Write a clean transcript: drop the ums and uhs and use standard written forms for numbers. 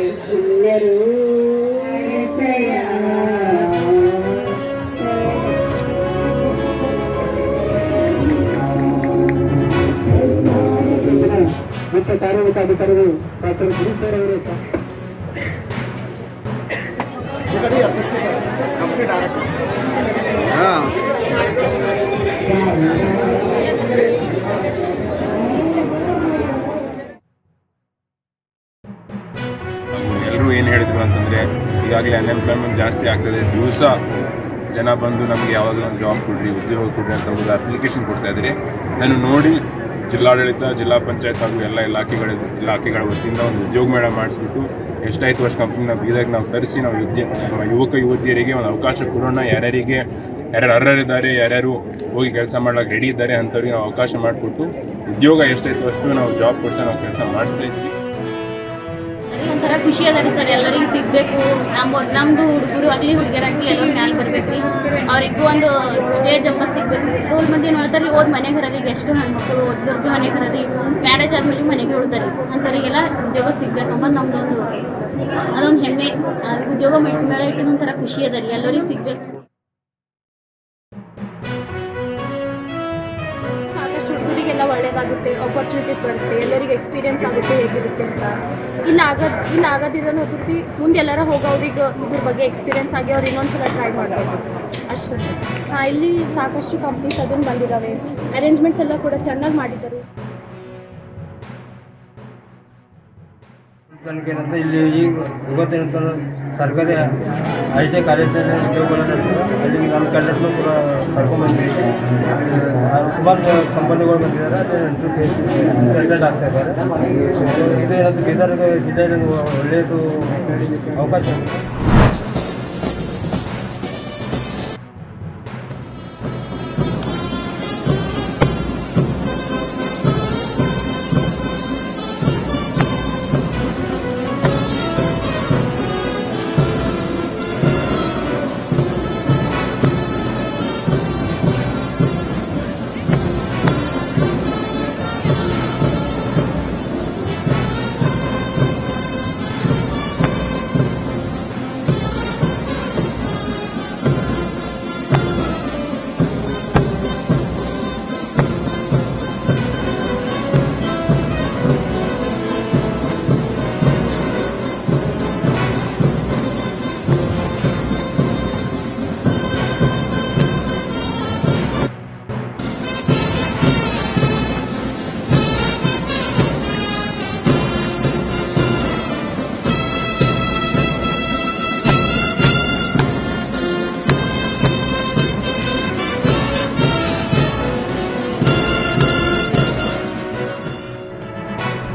ಎಲ್ಲರೂ ಎಸೆಯ ಮತ್ತು ಕಾರ್ಯನಿರತ ಅಧಿಕಾರಿಗಳು ಡಾಕ್ಟರ್ ಗುರುಸರ್ ಅವರು ಎಲ್ಲರೂ ಏನು ಹೇಳಿದ್ರು ಅಂತಂದರೆ ಈಗಾಗಲೇ ಅನ್ಎಂಪ್ಲಾಯ್ಮೆಂಟ್ ಜಾಸ್ತಿ ಆಗ್ತದೆ, ದಿವಸ ಜನ ಬಂದು ನಮಗೆ ಯಾವಾಗಲೂ ಒಂದು ಜಾಬ್ ಕೊಡ್ರಿ, ಉದ್ಯೋಗ ಕೊಡ್ರಿ ಅಂತ ಒಂದು ಅಪ್ಲಿಕೇಶನ್ ಕೊಡ್ತಾಯಿದ್ದಾರೆ. ನಾನು ನೋಡಿ ಜಿಲ್ಲಾಡಳಿತ, ಜಿಲ್ಲಾ ಪಂಚಾಯತ್ ಹಾಗೂ ಎಲ್ಲ ಇಲಾಖೆಗಳ ವತಿಯಿಂದ ಒಂದು ಉದ್ಯೋಗ ಮೇಳ ಮಾಡಿಸ್ಬಿಟ್ಟು ಎಷ್ಟಾಯ್ತು ವರ್ಷ ಕಂಪ್ನಿನ ಬೀದಾಗ ನಾವು ತರಿಸಿ ನಾವು ನಮ್ಮ ಯುವಕ ಯುವತಿಯರಿಗೆ ಒಂದು ಅವಕಾಶ ಕೊಡೋಣ. ಯಾರು ಅರ್ಹರಿದ್ದಾರೆ, ಯಾರ್ಯಾರು ಹೋಗಿ ಕೆಲಸ ಮಾಡ್ಲಿಕ್ಕೆ ರೆಡಿ ಇದ್ದಾರೆ ಅಂಥವ್ರಿಗೆ ನಾವು ಅವಕಾಶ ಮಾಡಿಕೊಟ್ಟು ಉದ್ಯೋಗ ಎಷ್ಟಾಯ್ತು ಅಷ್ಟು ನಾವು ಜಾಬ್ ಕೊಡಿಸ ನಾವು ಕೆಲಸ ಮಾಡಿಸ್ತಾ ಇದ್ವಿ. ಒಂಥರ ಖುಷಿ ಅದ ರೀ ಸರ್, ಎಲ್ಲರಿಗೂ ಸಿಗಬೇಕು. ನಮ್ಮದು ಹುಡುಗರು ಆಗಲಿ ಹುಡುಗರಾಗಲಿ ಎಲ್ಲರೂ ಮ್ಯಾಲೆ ಬರ್ಬೇಕು ರೀ, ಅವ್ರಿಗೂ ಒಂದು ಸ್ಟೇಜ್ ಅಂಬ ಸಿಗ್ಬೇಕು ರೀ. ತೋಲ್ ಮಂದಿ ಏನು ಮಾಡ್ತಾರೆ ರೀ, ಓದ್ ಮನೆಗೆ ಹರೀಗ ಎಷ್ಟು ಹೆಣ್ಮಕ್ಳು ಓದಿದವ್ರಿಗೆ ಮನೆಗೆ ಹರೀ, ಮ್ಯಾರೇಜ್ ಆದ್ಮೇಲೆ ಮನೆಗೆ ಉಳ್ತಾರೆ. ಅಂಥವ್ರಿಗೆಲ್ಲ ಉದ್ಯೋಗ ಸಿಗ್ಬೇಕಂಬದು ನಮ್ದೊಂದು ಅದೊಂದು ಹೆಮ್ಮೆ. ಉದ್ಯೋಗ ಮೇಳ ಇಟ್ಟು ಒಂಥರ ಖುಷಿ ಅದ ರೀ, ಎಲ್ಲರಿಗೂ ಸಿಗಬೇಕು. ಹುಡುಗರಿಗೆಲ್ಲ ಒಳ್ಳೇದಾಗುತ್ತೆ, ಆಪರ್ಚುನಿಟೀಸ್ ಬರುತ್ತೆ, ಎಲ್ಲರಿಗೆ ಎಕ್ಸ್ಪೀರಿಯನ್ಸ್ ಆಗುತ್ತೆ ಹೇಗಿರುತ್ತೆ ಅಂತ. ಇನ್ನು ಆಗೋದಿರೋನು ಹೋಗ್ಬಿಟ್ಟು ಮುಂದೆ ಎಲ್ಲರ ಹೋಗೋರಿಗೆ ಇದ್ರ ಬಗ್ಗೆ ಎಕ್ಸ್ಪೀರಿಯನ್ಸ್ ಆಗಿ ಅವ್ರು ಇನ್ನೊಂದ್ಸಲ ಟ್ರೈ ಮಾಡಬೇಕು ಅಷ್ಟೇ. ಇಲ್ಲಿ ಸಾಕಷ್ಟು ಕಂಪ್ನೀಸ್ ಅದನ್ನು ಬಂದಿದ್ದಾವೆ, ಅರೇಂಜ್ಮೆಂಟ್ಸ್ ಎಲ್ಲ ಕೂಡ ಚೆನ್ನಾಗಿ ಮಾಡಿದ್ದಾರೆ. ಏನಂತ ಇಲ್ಲಿ ಈಗ ಇವತ್ತಿನ ಸರ್ಕಾರಿ ಐ.ಟಿ ಕಾಲೇಜಿನಲ್ಲಿ ಉದ್ಯೋಗಗಳನ್ನು ಅಲ್ಲಿ ನಮ್ಮ ಕ್ಯಾಂಡಿಡೇಟ್ನು ಕೂಡ ಕರ್ಕೊಂಡ್ಬಂದ್ವಿ. ಸುಮಾರು ಕಂಪನಿಗಳು ಬಂದಿದ್ದಾರೆ, ಅಟೆಂಡ್ ಆಗ್ತಾ ಇದ್ದಾರೆ. ಇದು ಏನಂತ ಬೀದರ್ ಜಿಲ್ಲೆಯಲ್ಲಿ ಒಳ್ಳೆಯದು ಅವಕಾಶ ಇದೆ.